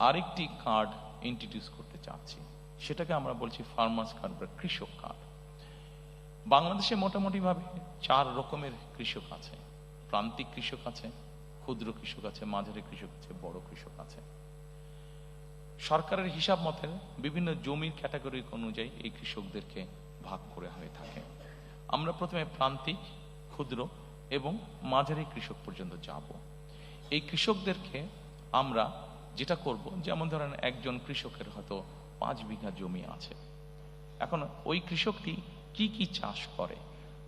আরেকটি card introduce করতে চাচ্ছি, সেটাকে আমরা বলছি ফার্মার্স কার্ড বা কৃষক কার্ড। বাংলাদেশে মোটামুটি ভাবে 4 রকমের কৃষক আছে। প্রান্তিক কৃষক আছে, ক্ষুদ্র কৃষক আছে, মাঝারি কৃষক আছে, বড় কৃষক আছে। সরকারের হিসাব মতে বিভিন্ন জমির ক্যাটাগরি অনুযায়ী এই কৃষকদেরকে ভাগ করে হয়ে থাকে। আমরা প্রথমে প্রান্তিক, ক্ষুদ্র এবং মাঝারি কৃষক পর্যন্ত যাব। এই কৃষকদেরকে আমরা যেটা করব, যেমন ধরেন একজন কৃষকের হয়তো 5 বিঘা জমি আছে। এখন ওই কৃষকটি কি কি চাষ করে,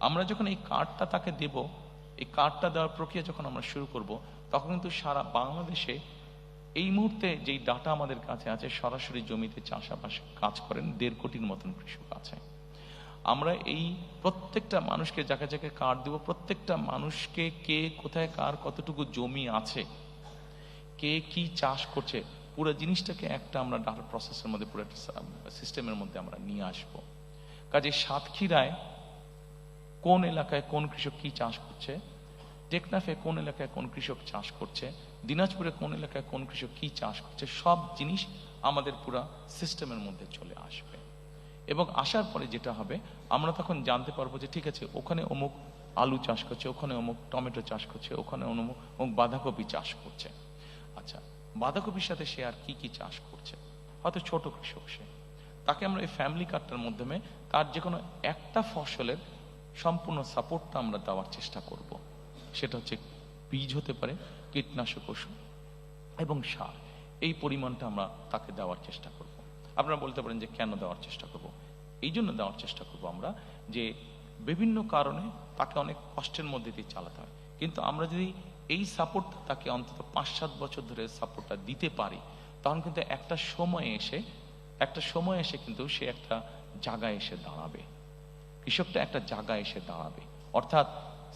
আমরা যখন এই কার্ডটা তাকে দেব, এই কার্ডটা দেওয়ার প্রক্রিয়া যখন আমরা শুরু করব, তখন কিন্তু সারা বাংলাদেশে এই মুহূর্তে যেই ডাটা আমাদের কাছে আছে, সরাসরি জমিতে চাষাবাস কাজ করেন 1.5 কোটির মতন কৃষক আছে। আমরা এই প্রত্যেকটা মানুষকে যাকে যাকে কার্ড দেব, প্রত্যেকটা মানুষকে কে কোথায় কার কতটুকু জমি আছে, কে কি চাষ করছে, পুরো জিনিসটাকে একটা আমরা ডাটা প্রসেসের মধ্যে, পুরো একটা সিস্টেমের মধ্যে আমরা নিয়ে আসবো। কাজে সাতক্ষীরায় কোন এলাকায় কোন কৃষক কি চাষ করছে, টেকনাফে কোন এলাকায় কোন কৃষক চাষ করছে, দিনাজপুরে কোন এলাকায় কোন কৃষক কি চাষ করছে, সব জিনিস আমাদের পুরো সিস্টেমের মধ্যে চলে আসবে। এবং আসার পরে যেটা হবে, আমরা তখন জানতে পারবো যে ঠিক আছে, ওখানে অমুক আলু চাষ করছে, ওখানে অমুক টমেটো চাষ করছে, ওখানে অমুক বাঁধাকপি চাষ করছে। আচ্ছা, বাঁধাকপির সাথে সে আর কি কি চাষ করছে, হয়তো ছোট কৃষক সে, তাকে আমরা এই ফ্যামিলি কার্ডটার মাধ্যমে তার যে কোনো একটা ফসলের সম্পূর্ণ সাপোর্টটা আমরা দেওয়ার চেষ্টা করব। সেটা হচ্ছে বীজ হতে পারে, কীটনাশক ওষুধ এবং সার, এই পরিমাণটা আমরা তাকে দেওয়ার চেষ্টা করব। আপনারা বলতে পারেন যে কেন দেওয়ার চেষ্টা করব? এই জন্য দেওয়ার চেষ্টা করব আমরা যে বিভিন্ন কারণে তাকে অনেক কষ্টের মধ্যে দিয়ে চালাতে হয়, কিন্তু আমরা যদি এই সাপোর্টটা তাকে অন্তত 5-7 বছর ধরে সাপোর্টটা দিতে পারি, তখন কিন্তু একটা সময় এসে কিন্তু সে একটা জায়গায় এসে দাঁড়াবে, কৃষকটা একটা জায়গায় এসে দাঁড়াবে। অর্থাৎ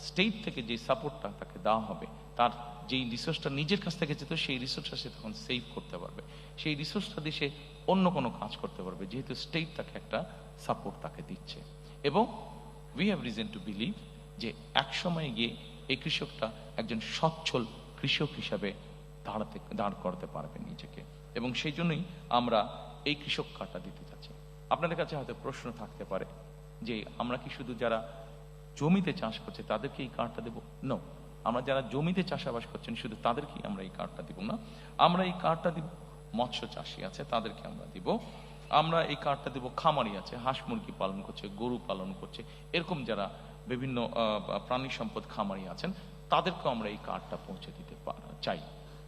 স্টেট থেকে যে সাপোর্টটা তাকে দেওয়া হবে, তার যেই রিসোর্সটা নিজের কাছ থেকে যেত, সেই রিসোর্সটা সে তখন সেভ করতে পারবে, সেই রিসোর্সটা দিয়ে সে অন্য কোনো কাজ করতে পারবে, যেহেতু স্টেট তাকে একটা সাপোর্ট তাকে দিচ্ছে। এবং we have reason to believe যে এক সময় গিয়ে এই কৃষকটা একজন সচ্ছল কৃষক হিসাবে দাঁড় করতে পারবে নিজেকে। এবং সেই জন্যই আমরা এই কৃষক কার্ডটা দিতে চাচ্ছি। আপনাদের কাছে হয়তো প্রশ্ন থাকতে পারে যে আমরা কি শুধু যারা জমিতে চাষ করছে তাদেরকে এই কার্ডটা দেবো? নো, আমরা যারা জমিতে চাষাবাস করছেন শুধু তাদেরকেই আমরা এই কার্ডটা দিব না। আমরা এই কার্ডটা দিব মৎস্য চাষী আছে তাদেরকে আমরা দিব, আমরা এই কার্ডটা দিব খামারি আছে, হাঁস মুরগি পালন করছে, গরু পালন করছে, এরকম যারা বিভিন্ন প্রাণী সম্পদ খামারি আছেন, তাদেরকেও আমরা এই কার্ডটা পৌঁছে দিতে চাই,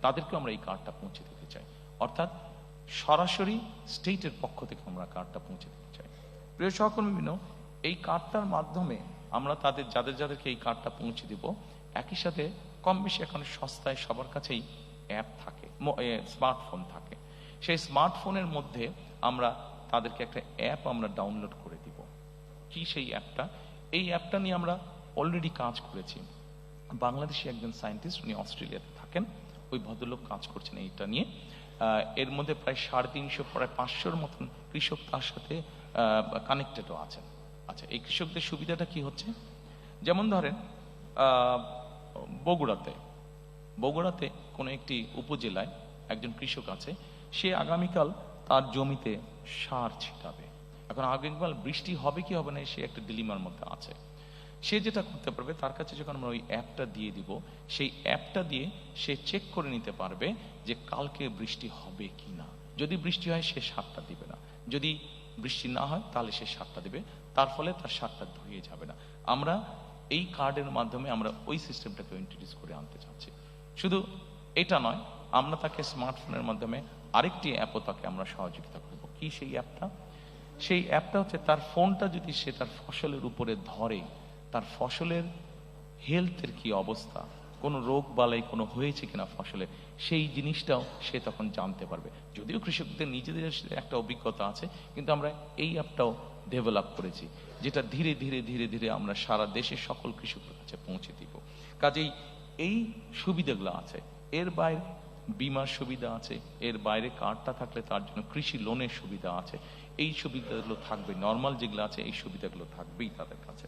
তাদেরকেও আমরা এই কার্ডটা পৌঁছে দিতে চাই। অর্থাৎ সরাসরি স্টেটের পক্ষ থেকে আমরা কার্ডটা পৌঁছে দিতে চাই। প্রিয় সহকর্মীবৃন্দ, এই কার্ডটার মাধ্যমে আমরা যাদেরকে এই কার্ডটা পৌঁছে দিব, একই সাথে কম বেশি এখন সস্তায় সবার কাছেই অ্যাপ থাকে, স্মার্টফোন থাকে। সেই স্মার্টফোনের মধ্যে আমরা তাদেরকে একটা অ্যাপ আমরা ডাউনলোড করে দিব। কি সেই অ্যাপটা? এই অ্যাপটা নিয়ে আমরা অলরেডি কাজ করেছি। বাংলাদেশি একজন সায়েন্টিস্ট, উনি অস্ট্রেলিয়াতে থাকেন, ওই ভদ্রলোক কাজ করছেন এইটা নিয়ে। এর মধ্যে প্রায় 350 প্রায় 500-র মতন কৃষক তার সাথে কানেক্টেডও আছেন। আচ্ছা, এই কৃষকদের সুবিধাটা কি হচ্ছে? যেমন ধরেন বগুড়াতে কোনো একটি উপজেলায় একজন কৃষক আছে, সে আগামীকাল তার জমিতে সার ছিটাবে। এখন আগামীকাল বৃষ্টি হবে কি হবে না, সে একটা ডিলিমার মধ্যে আছে। সে যেটা করতে পারবে, তার কাছে যখন আমরা ওই অ্যাপটা দিয়ে দিব, সেই অ্যাপটা দিয়ে সে চেক করে নিতে পারবে যে কালকে বৃষ্টি হবে কি না। যদি বৃষ্টি হয় সে সারটা দিবে না, যদি বৃষ্টি না হয় তাহলে সে সারটা দিবে, তার ফলে তার সারটা ধুয়ে যাবে না। আমরা এই কার্ডের মাধ্যমে আমরা ওই সিস্টেমটাকে ইন্ট্রোডিউস করে আনতে চাচ্ছি। শুধু এটা নয়, আমরা তাকে স্মার্টফোনের মাধ্যমে আরেকটি অ্যাপও তাকে আমরা সহযোগিতা করব। কি সেই অ্যাপটা? সেই অ্যাপটা হচ্ছে তার ফোনটা যদি সে তার ফসলের উপরে ধরে, তার ফসলের হেলথের কি অবস্থা, কোনো রোগ বালাই কোনো হয়েছে কিনা ফসলে, সেই জিনিসটাও সে তখন জানতে পারবে। যদিও কৃষকদের নিজেদের একটা অভিজ্ঞতা আছে, কিন্তু আমরা এই অ্যাপটাও ডেভেলপ করেছি, যেটা ধীরে ধীরে ধীরে ধীরে আমরা সারা দেশের সকল কৃষকের কাছে পৌঁছে দিব। কাজেই এই সুবিধাগুলো আছে। এর বাইরে বীমার সুবিধা আছে, এর বাইরে কার্ডটা থাকলে তার জন্য কৃষি লোনের সুবিধা আছে। এই সুবিধাগুলো থাকবে, নর্মাল যেগুলো আছে এই সুবিধাগুলো থাকবেই তাদের কাছে।